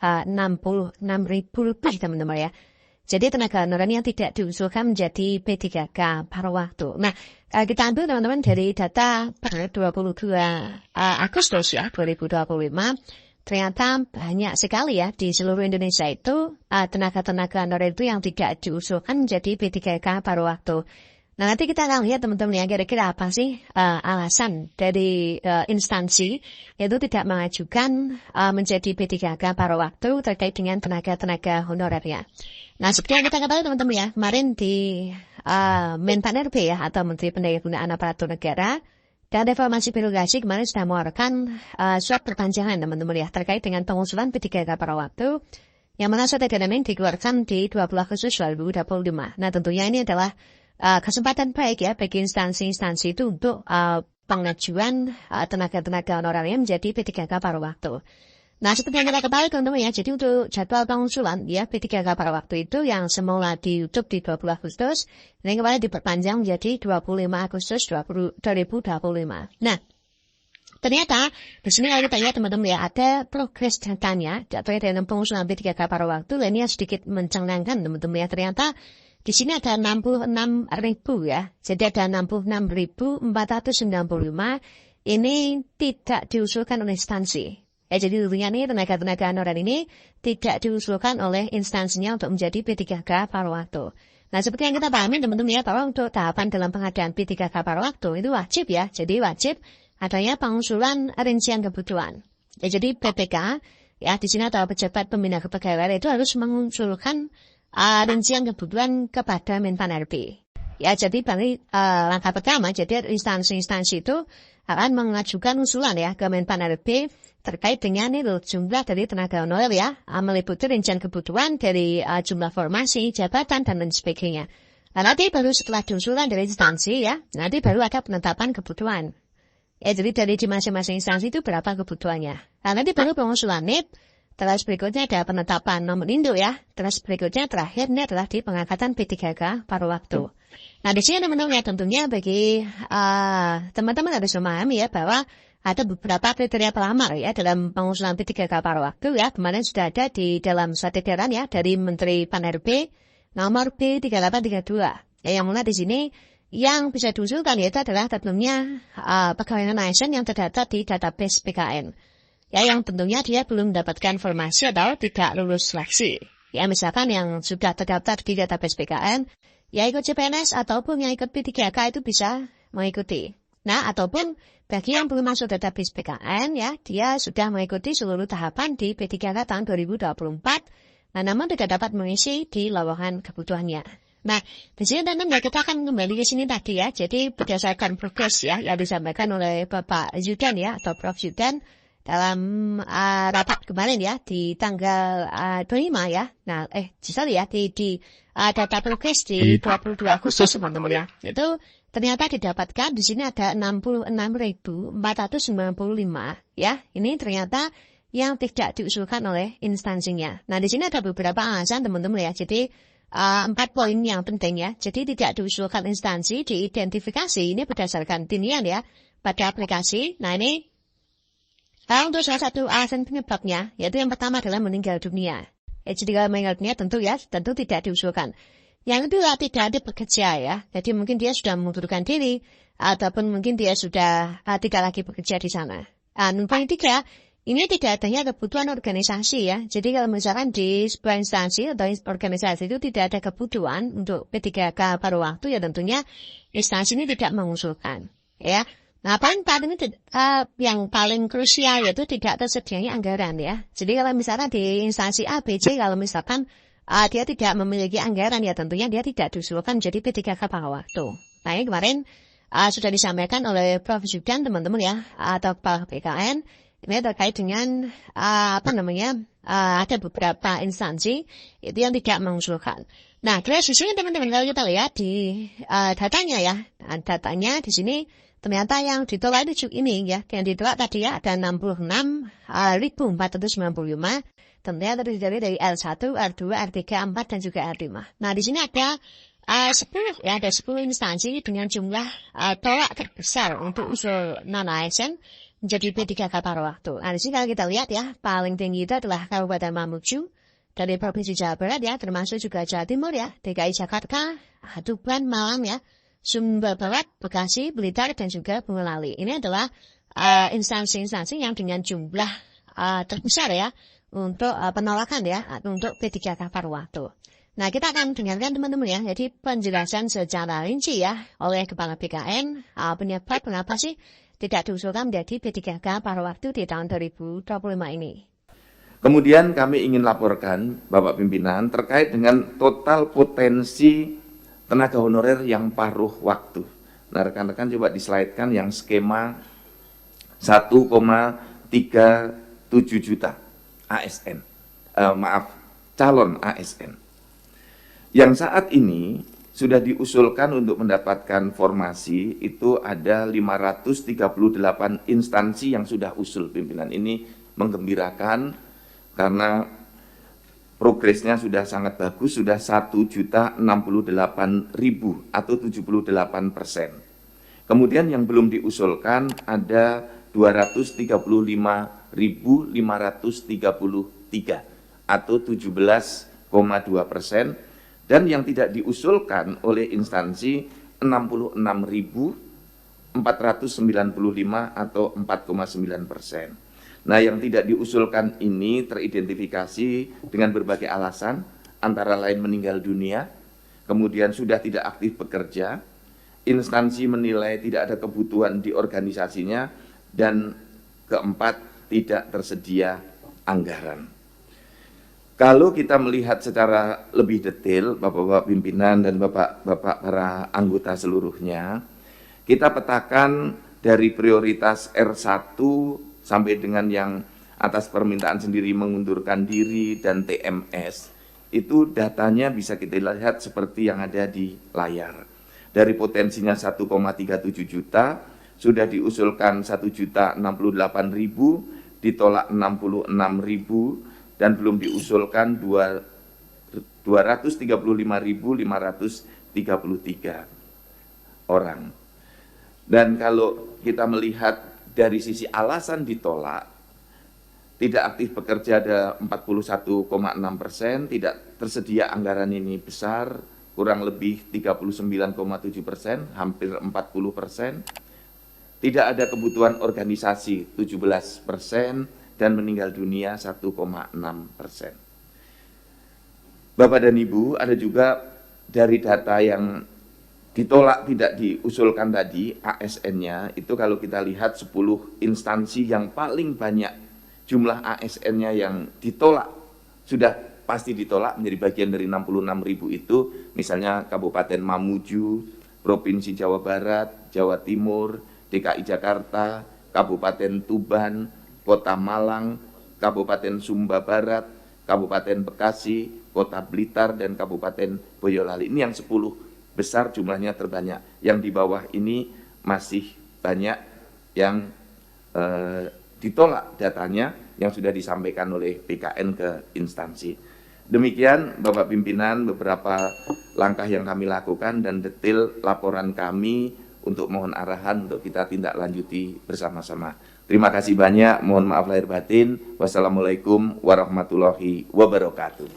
66.000 lebih teman-teman ya. Jadi tenaga honorer yang tidak diusulkan menjadi P3K paruh waktu. Nah, kita ambil teman-teman dari data per 22 Agustus ya 2025. Ternyata banyak sekali ya di seluruh Indonesia itu tenaga-tenaga honorer itu yang tidak diusulkan menjadi P3K paruh waktu. Nah, nanti kita akan lihat teman-teman ya kira-kira apa sih alasan dari instansi yaitu tidak mengajukan menjadi P3K paruh waktu terkait dengan tenaga-tenaga honorernya. Nah, seperti yang kita ketahui teman-teman ya, kemarin di Menpan RB ya atau Menteri Pendayagunaan Aparatur Negara dan Reformasi Birokrasi kemarin sudah mengeluarkan surat perpanjangan teman-teman ya terkait dengan pengusulan P3K paruh waktu yang mana surat edaran dikeluarkan di 20 Agustus 2025. Nah, tentunya ini adalah kesempatan baik ya bagi instansi-instansi itu untuk pengajuan tenaga-tenaga honorernya menjadi P3K paruh waktu. Nah, seperti yang kita ketahui teman-teman ya, jadi untuk jadwal pengusulan ya P3K paruh waktu itu yang semula ditutup di 20 Agustus, dan kemarin diperpanjang menjadi 25 Agustus 2025. Nah, ternyata di sini kalau kita lihat teman-teman ya ada progres datanya terkait dengan pengusulan P3K paruh waktu, dan ini sedikit mencengangkan teman-teman ya. Ternyata di sini ada 66.000 ya, jadi ada 66.495 ini tidak diusulkan oleh instansi. Ya, jadi tentunya nih tenaga-tenaga honorer ini tidak diusulkan oleh instansinya untuk menjadi P3K paruh waktu. Nah, seperti yang kita pahami teman-teman ya, bahwa untuk tahapan dalam pengadaan P3K paruh waktu itu wajib ya, jadi wajib adanya pengusulan rincian kebutuhan. Ya, jadi PPK ya di sini atau pejabat pembina kepegawaian itu harus mengusulkan rincian kebutuhan kepada Menpan RB. Ya, jadi bagi langkah pertama, jadi instansi-instansi itu akan mengajukan usulan ya ke Menpan RB terkait dengan itu jumlah dari tenaga honorer ya, meliputi rincian kebutuhan dari jumlah formasi, jabatan, dan lain sebagainya. Nah, nanti baru setelah diusulan dari instansi ya, nanti baru ada penetapan kebutuhan. Ya, jadi dari di masing-masing instansi itu berapa kebutuhannya. Nah, nanti baru pengusulan NIP, terus berikutnya ada penetapan nomor induk ya, terus berikutnya terakhir ini adalah di pengangkatan P3K paruh waktu. Nah, di sini teman-teman ya tentunya bagi teman-teman harus memahami ya bahwa ada beberapa kriteria pelamar ya dalam pengusulan P3K paruh waktu ya. Kemarin sudah ada di dalam surat edaran ya dari Menteri Pan-RB nomor P3832. Ya, yang mana di sini yang bisa diusulkan yaitu adalah tentunya pegawai non-ASN yang terdaftar di database PKN. Ya, yang tentunya dia belum mendapatkan formasi atau tidak lulus seleksi. Ya, misalkan yang sudah terdaftar di database PKN, ya ikut CPNS ataupun yang ikut P3K itu bisa mengikuti. Nah, ataupun bagi yang belum masuk database PKN ya, dia sudah mengikuti seluruh tahapan di P3K tahun 2024, nah namun tidak dapat mengisi di lowongan kebutuhannya. Nah, di sini teman-teman kita akan kembali ke sini tadi ya, jadi berdasarkan progres ya yang disampaikan oleh Bapak Zudan ya, atau Prof. Zudan dalam rapat kemarin ya, di tanggal 25 ya, nah sorry ya, di data progres di 22 Agustus teman-teman ya, itu ternyata didapatkan di sini ada 66.495 ya. Ini ternyata yang tidak diusulkan oleh instansinya. Nah, di sini ada beberapa alasan teman-teman ya. Jadi 4 poin yang penting ya. Jadi tidak diusulkan instansi, diidentifikasi ini berdasarkan tinian ya pada aplikasi. Nah, ini untuk salah satu alasan penyebabnya yaitu yang pertama adalah meninggal dunia. Jadi kalau meninggal dunia tentu tidak diusulkan. Yang kedua tidak ada bekerja ya, jadi mungkin dia sudah mengundurkan diri ataupun mungkin dia sudah tidak lagi bekerja di sana. Poin 3, ini tidak adanya kebutuhan organisasi ya. Jadi kalau misalkan di sebuah instansi atau organisasi itu tidak ada kebutuhan untuk P3K paruh waktu ya tentunya instansi ini tidak mengusulkan ya. Nah, poin ini yang paling krusial yaitu tidak tersedianya anggaran ya. Jadi kalau misalkan di instansi A, B, C kalau misalkan dia tidak memiliki anggaran ya tentunya dia tidak diusulkan jadi P3K paruh waktu. Nah, ini kemarin sudah disampaikan oleh Prof. Zudan teman-teman ya, atau Kepala PKN ini terkait dengan ada beberapa instansi itu yang tidak mengusulkan. Nah, terus susunya teman-teman kalau kita lihat di datanya ya, datanya di sini ternyata yang ditolak itu ini ya, yang ditolak tadi ya ada 66.495. Tentunya terdiri dari L1, R2, R3, R4, dan juga R5. Nah, di sini ada 10 ya, ada 10 instansi dengan jumlah tolak terbesar untuk usul non-ASN menjadi P3K paruh waktu. Nah, di sini kalau kita lihat ya, paling tinggi itu adalah Kabupaten Mamuju dari Provinsi Jawa Barat ya, termasuk juga Jawa Timur ya, DKI Jakarta, Tuban, Malang ya, Sumber Barat, Bekasi, Blitar, dan juga Boyolali. Ini adalah instansi-instansi yang dengan jumlah terbesar ya untuk penolakan ya untuk P3K paruh waktu. Nah, kita akan dengarkan teman-teman ya, jadi penjelasan secara rinci ya oleh Kepala BKN penyebab mengapa sih tidak diusulkan menjadi P3K paruh waktu di tahun 2025 ini. Kemudian kami ingin laporkan Bapak Pimpinan terkait dengan total potensi tenaga honorer yang paruh waktu. Nah, rekan-rekan coba dislaidkan yang skema 1,37 juta ASN, calon ASN. Yang saat ini sudah diusulkan untuk mendapatkan formasi itu ada 538 instansi yang sudah usul pimpinan. Ini menggembirakan karena progresnya sudah sangat bagus, sudah 1.068.000 atau 78%. Kemudian yang belum diusulkan ada 235.533 atau 17,2%. Dan yang tidak diusulkan oleh instansi 66.495 atau 4,9%. Nah, yang tidak diusulkan ini teridentifikasi dengan berbagai alasan, antara lain meninggal dunia, kemudian sudah tidak aktif bekerja, instansi menilai tidak ada kebutuhan di organisasinya, dan keempat, tidak tersedia anggaran. Kalau kita melihat secara lebih detail, Bapak-Bapak pimpinan dan Bapak-Bapak para anggota seluruhnya, kita petakan dari prioritas R1 sampai dengan yang atas permintaan sendiri mengundurkan diri dan TMS, itu datanya bisa kita lihat seperti yang ada di layar. Dari potensinya 1,37 juta, sudah diusulkan 1.068.000, ditolak 66.000, dan belum diusulkan 235.533 orang. Dan kalau kita melihat dari sisi alasan ditolak, tidak aktif bekerja ada 41,6%, tidak tersedia anggaran ini besar, kurang lebih 39,7%, hampir 40%, tidak ada kebutuhan organisasi 17%, dan meninggal dunia 1,6%. Bapak dan Ibu, ada juga dari data yang ditolak tidak diusulkan tadi, ASN-nya, itu kalau kita lihat 10 instansi yang paling banyak jumlah ASN-nya yang ditolak, sudah pasti ditolak menjadi bagian dari 66.000 itu, misalnya Kabupaten Mamuju, Provinsi Jawa Barat, Jawa Timur, DKI Jakarta, Kabupaten Tuban, Kota Malang, Kabupaten Sumba Barat, Kabupaten Bekasi, Kota Blitar, dan Kabupaten Boyolali. Ini yang 10 besar jumlahnya terbanyak. Yang di bawah ini masih banyak yang ditolak datanya yang sudah disampaikan oleh BKN ke instansi. Demikian Bapak Pimpinan beberapa langkah yang kami lakukan dan detail laporan kami untuk mohon arahan untuk kita tindak lanjuti bersama-sama. Terima kasih banyak, mohon maaf lahir batin. Wassalamualaikum warahmatullahi wabarakatuh.